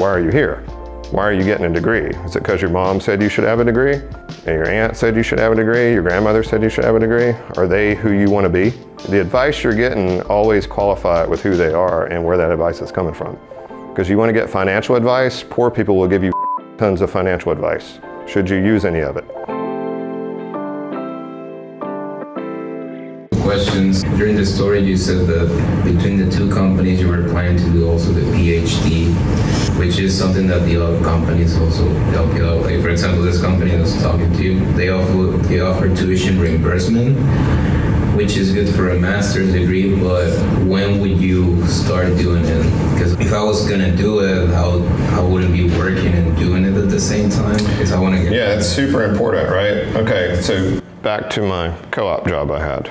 why are you here? Why are you getting a degree? Is it because your mom said you should have a degree? And your aunt said you should have a degree? Your grandmother said you should have a degree? Are they who you want to be? The advice you're getting, always qualify it with who they are and where that advice is coming from. Because you want to get financial advice, poor people will give you tons of financial advice. Should you use any of it? Questions. During the story you said that between the two companies you were planning to do also the PhD, which is something that the other companies also help you out. Like for example, this company I was talking to you, they offer tuition reimbursement, which is good for a master's degree, but when would you start doing it? Because if I was gonna do it, I wouldn't be working and doing it at the same time, because I wanna get... Yeah, it's super important, right? Okay, so back to my co-op job I had.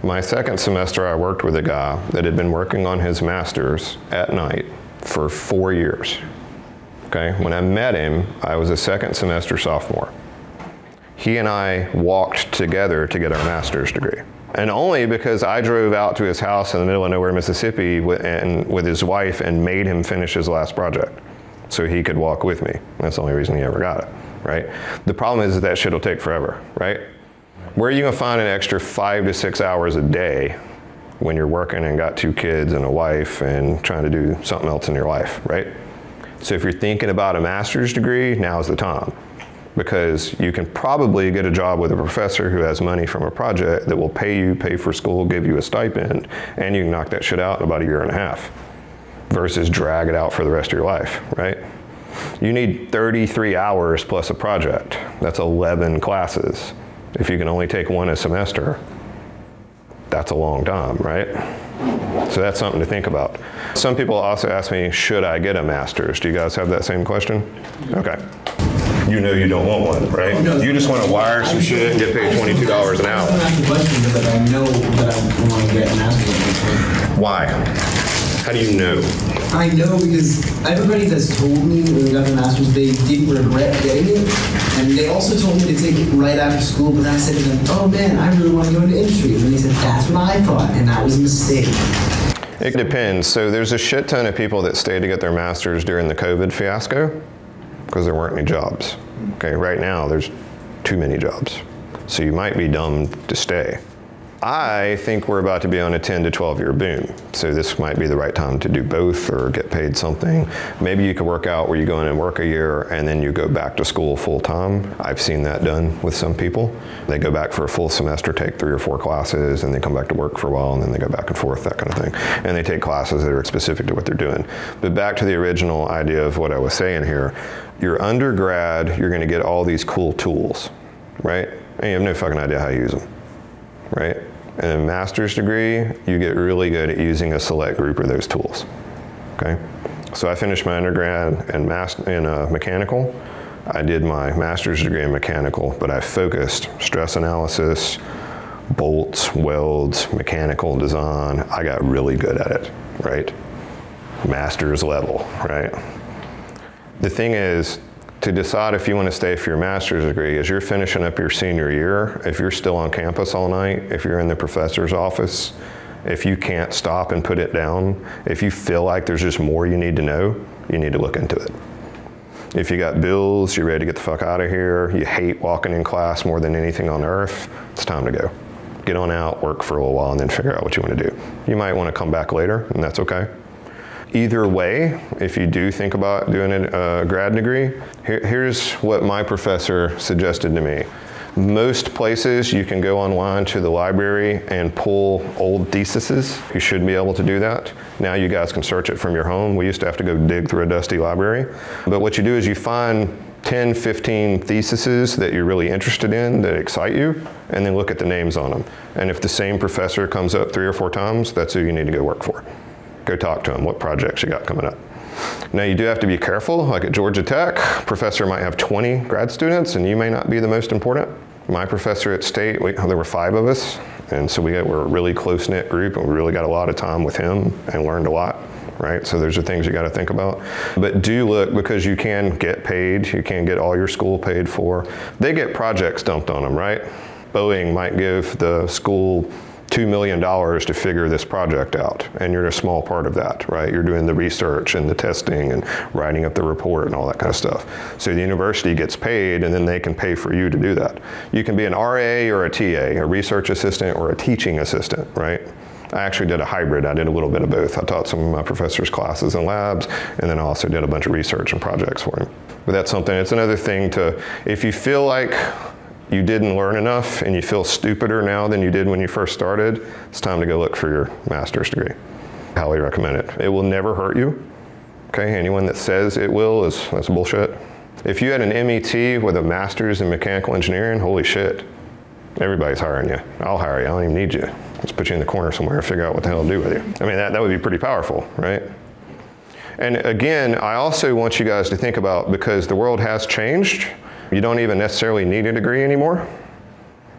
My second semester, I worked with a guy that had been working on his master's at night for 4 years. Okay, when I met him, I was a second semester sophomore. He and I walked together to get our master's degree. And only because I drove out to his house in the middle of nowhere, Mississippi with his wife and made him finish his last project so he could walk with me. That's the only reason he ever got it, right? The problem is that shit will take forever, right? Where are you gonna find an extra 5 to 6 hours a day when you're working and got 2 kids and a wife and trying to do something else in your life, right? So if you're thinking about a master's degree, now's the time. Because you can probably get a job with a professor who has money from a project that will pay for school, give you a stipend, and you can knock that shit out in about 1.5 years, versus drag it out for the rest of your life, right? You need 33 hours plus a project. That's 11 classes. If you can only take 1 a semester, that's a long time, right? So that's something to think about. Some people also ask me, should I get a master's? Do you guys have that same question? Okay. You know you don't want one, right? Oh, no. You just want to wire some shit and get paid $22 an hour. I don't ask the question, but I know that I want to get a master's. Why? How do you know? I know because everybody that's told me when we got the master's, they didn't regret getting it. And they also told me to take it right after school, but then I said to them, oh man, I really want to go into industry. And they said, that's what I thought, and that was a mistake. It depends. So there's a shit ton of people that stayed to get their master's during the COVID fiasco because there weren't any jobs. Okay, right now there's too many jobs. So you might be dumb to stay. I think we're about to be on a 10 to 12 year boom. So this might be the right time to do both or get paid something. Maybe you could work out where you go in and work a year and then you go back to school full time. I've seen that done with some people. They go back for a full semester, take 3 or 4 classes, and they come back to work for a while, and then they go back and forth, that kind of thing. And they take classes that are specific to what they're doing. But back to the original idea of what I was saying here, your undergrad, you're gonna get all these cool tools, right? And you have no fucking idea how to use them, right? In a master's degree, you get really good at using a select group of those tools, okay? So I finished my undergrad in mechanical. I did my master's degree in mechanical, but I focused stress analysis, bolts, welds, mechanical design. I got really good at it, right? Master's level, right? The thing is, to decide if you want to stay for your master's degree, as you're finishing up your senior year, if you're still on campus all night, if you're in the professor's office, if you can't stop and put it down, if you feel like there's just more you need to know, you need to look into it. If you got bills, you're ready to get the fuck out of here, you hate walking in class more than anything on earth, it's time to go. Get on out, work for a little while, and then figure out what you want to do. You might want to come back later, and that's okay. Either way, if you do think about doing a grad degree, here's what my professor suggested to me. Most places you can go online to the library and pull old theses. You should be able to do that. Now you guys can search it from your home. We used to have to go dig through a dusty library. But what you do is you find 10, 15 theses that you're really interested in, that excite you, and then look at the names on them. And if the same professor comes up 3 or 4 times, that's who you need to go work for. Go talk to him, what projects you got coming up. Now you do have to be careful, like at Georgia Tech, professor might have 20 grad students and you may not be the most important. My professor at State, there were 5 of us, and so we're a really close-knit group and we really got a lot of time with him and learned a lot, right? So those are things you gotta think about. But do look, because you can get paid, you can get all your school paid for. They get projects dumped on them, right? Boeing might give the school $2 million to figure this project out, and you're a small part of that, right? You're doing the research and the testing and writing up the report and all that kind of stuff. So the university gets paid, and then they can pay for you to do that. You can be an RA or a TA, a research assistant or a teaching assistant, right? I actually did a hybrid. I did a little bit of both. I taught some of my professors classes and labs, and then I also did a bunch of research and projects for them. But that's something, it's another thing to, if you feel like you didn't learn enough and you feel stupider now than you did when you first started, it's time to go look for your master's degree. Highly recommend it. It will never hurt you. Okay, anyone that says it will that's bullshit. If you had an MET with a master's in mechanical engineering, holy shit, everybody's hiring you. I'll hire you, I don't even need you. Let's put you in the corner somewhere and figure out what the hell to do with you. I mean, that would be pretty powerful, right? And again, I also want you guys to think about, because the world has changed, you don't even necessarily need a degree anymore.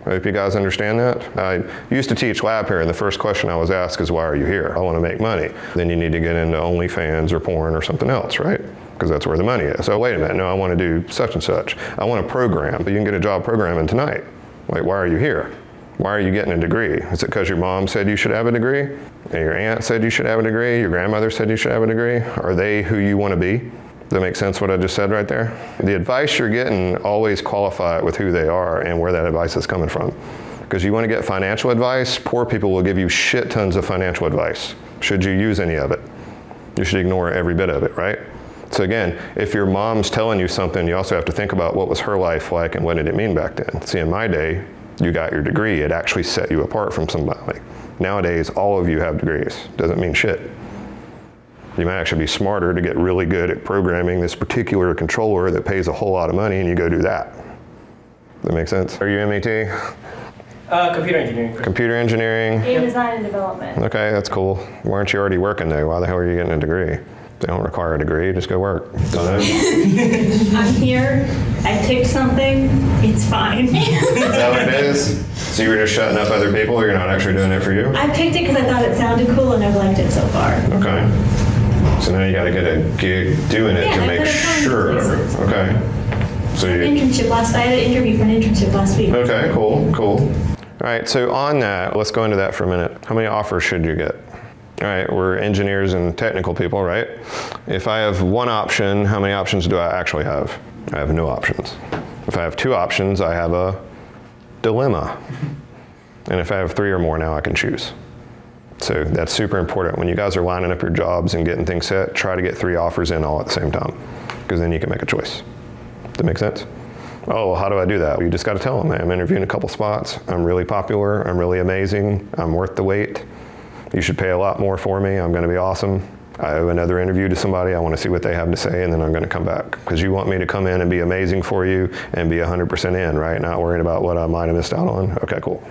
I hope you guys understand that. I used to teach lab here, and the first question I was asked is, why are you here? I want to make money. Then you need to get into OnlyFans or porn or something else, right? Because that's where the money is. So wait a minute, no, I want to do such and such. I want to program, but you can get a job programming tonight. Like, why are you here? Why are you getting a degree? Is it because your mom said you should have a degree? And your aunt said you should have a degree? Your grandmother said you should have a degree? Are they who you want to be? Does that make sense what I just said right there? The advice you're getting, always qualify it with who they are and where that advice is coming from. Because you want to get financial advice, poor people will give you shit tons of financial advice. Should you use any of it? You should ignore every bit of it, right? So again, if your mom's telling you something, you also have to think about what was her life like and what did it mean back then. See, in my day, you got your degree, it actually set you apart from somebody. Nowadays, all of you have degrees. Doesn't mean shit. You might actually be smarter to get really good at programming this particular controller that pays a whole lot of money, and you go do that. Does that make sense? Are you MET? Computer engineering. Computer engineering. Game design and development. Okay, that's cool. Why aren't you already working though? Why the hell are you getting a degree? They don't require a degree, just go work. Don't know. I'm here, I picked something, it's fine. Is that what it is? So you were just shutting up other people, or you're not actually doing it for you? I picked it because I thought it sounded cool and I've liked it so far. Okay. So now you got to get a gig doing it Yeah, to I make could have sure. places. Okay. So you. I had an interview for an internship last week. Okay, cool, cool. All right, so on that, let's go into that for a minute. How many offers should you get? All right, we're engineers and technical people, right? If I have one option, how many options do I actually have? I have no options. If I have two options, I have a dilemma. And if I have three or more now, I can choose. So that's super important. When you guys are lining up your jobs and getting things set, try to get 3 offers in all at the same time, because then you can make a choice. Does that make sense? Oh, well, how do I do that? You just got to tell them, hey, I'm interviewing a couple spots. I'm really popular. I'm really amazing. I'm worth the wait. You should pay a lot more for me. I'm going to be awesome. I owe another interview to somebody. I want to see what they have to say, and then I'm going to come back. Because you want me to come in and be amazing for you and be 100% in, right? Not worrying about what I might have missed out on. Okay, cool.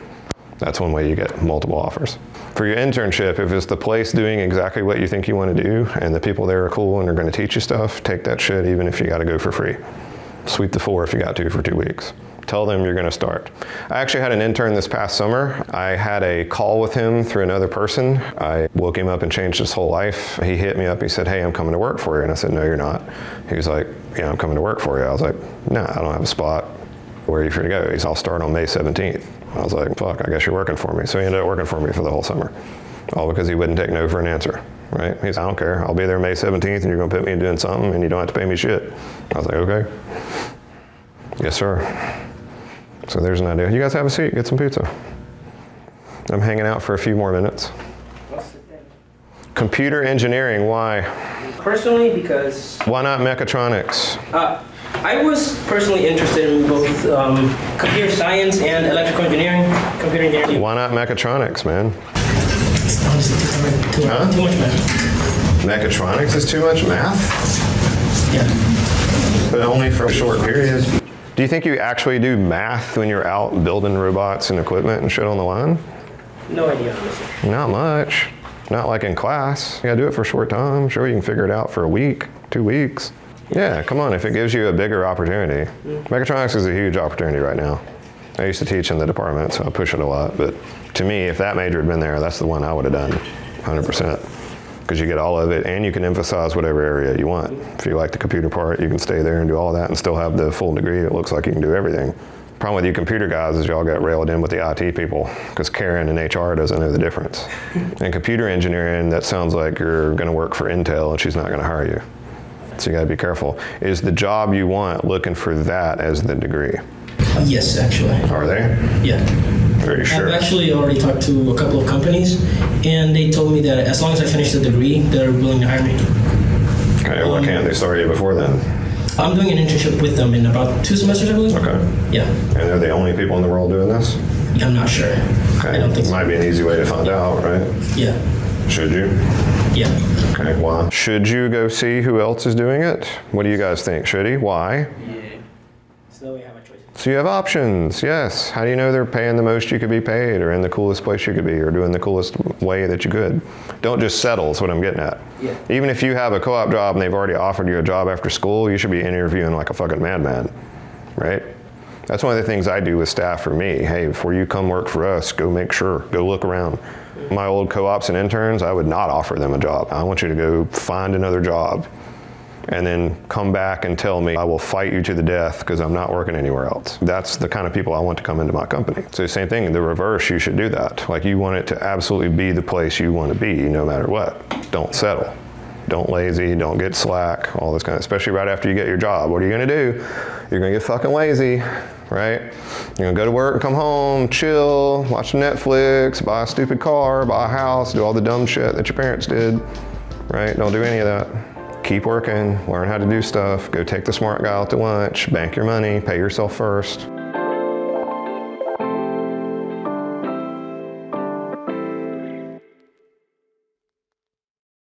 That's one way you get multiple offers. For your internship, if it's the place doing exactly what you think you want to do, and the people there are cool and are going to teach you stuff, take that shit even if you got to go for free. Sweep the floor if you got to for 2 weeks. Tell them you're going to start. I actually had an intern this past summer. I had a call with him through another person. I woke him up and changed his whole life. He hit me up. He said, hey, I'm coming to work for you. And I said, no, you're not. He was like, yeah, I'm coming to work for you. I was like, no, I don't have a spot. Where are you free to go? He's, I'll start on May 17th. I was like, fuck, I guess you're working for me. So he ended up working for me for the whole summer. All because he wouldn't take no for an answer, right? He's, I don't care. I'll be there May 17th and you're going to put me in doing something and you don't have to pay me shit. I was like, okay. Yes, sir. So there's an idea. You guys have a seat, get some pizza. I'm hanging out for a few more minutes. Computer engineering, why? Personally, because... Why not mechatronics? I was personally interested in both computer science and electrical engineering, computer engineering. Why not mechatronics, man? Huh? Too much math. Mechatronics is too much math? Yeah. But only for short periods. Do you think you actually do math when you're out building robots and equipment and shit on the line? No idea, honestly. Not much. Not like in class. You gotta do it for a short time. Sure, you can figure it out for a week, 2 weeks. Yeah, come on, if it gives you a bigger opportunity. Mechatronics is a huge opportunity right now. I used to teach in the department, so I push it a lot. But to me, if that major had been there, that's the one I would have done, 100%. Because you get all of it, and you can emphasize whatever area you want. If you like the computer part, you can stay there and do all that and still have the full degree. It looks like you can do everything. Problem with you computer guys is y'all got railed in with the IT people because Karen in HR doesn't know the difference. In computer engineering, that sounds like you're going to work for Intel and she's not going to hire you. So you got to be careful. Is the job you want looking for that as the degree? Yes, actually. Are they? Yeah. Are you sure? I've actually already talked to a couple of companies, and they told me that as long as I finish the degree, they're willing to hire me. Okay, why can't they start you before then? I'm doing an internship with them in about 2 semesters, I believe. Okay. Yeah. And they're the only people in the world doing this? I'm not sure. Okay. I don't think It so. might be an easy way to find out, right? Yeah. Should you? Yeah. Okay, why? Should you go see who else is doing it? What do you guys think? Should he? Why? Yeah. So that way I have a choice. So you have options, yes. How do you know they're paying the most you could be paid or in the coolest place you could be or doing the coolest way that you could? Don't just settle is what I'm getting at. Yeah. Even if you have a co-op job and they've already offered you a job after school, you should be interviewing like a fucking madman, right? That's one of the things I do with staff for me. Hey, before you come work for us, go make sure, go look around. My old co-ops and interns, I would not offer them a job. I want you to go find another job and then come back and tell me I will fight you to the death because I'm not working anywhere else. That's the kind of people I want to come into my company. So same thing, the reverse, you should do that. Like you want it to absolutely be the place you want to be no matter what. Don't settle. Don't lazy, don't get slack, all this kind of, especially right after you get your job. What are you gonna do? You're gonna get fucking lazy, right? You're gonna go to work and come home, chill, watch Netflix, buy a stupid car, buy a house, do all the dumb shit that your parents did, right? Don't do any of that. Keep working, learn how to do stuff, go take the smart guy out to lunch, bank your money, pay yourself first.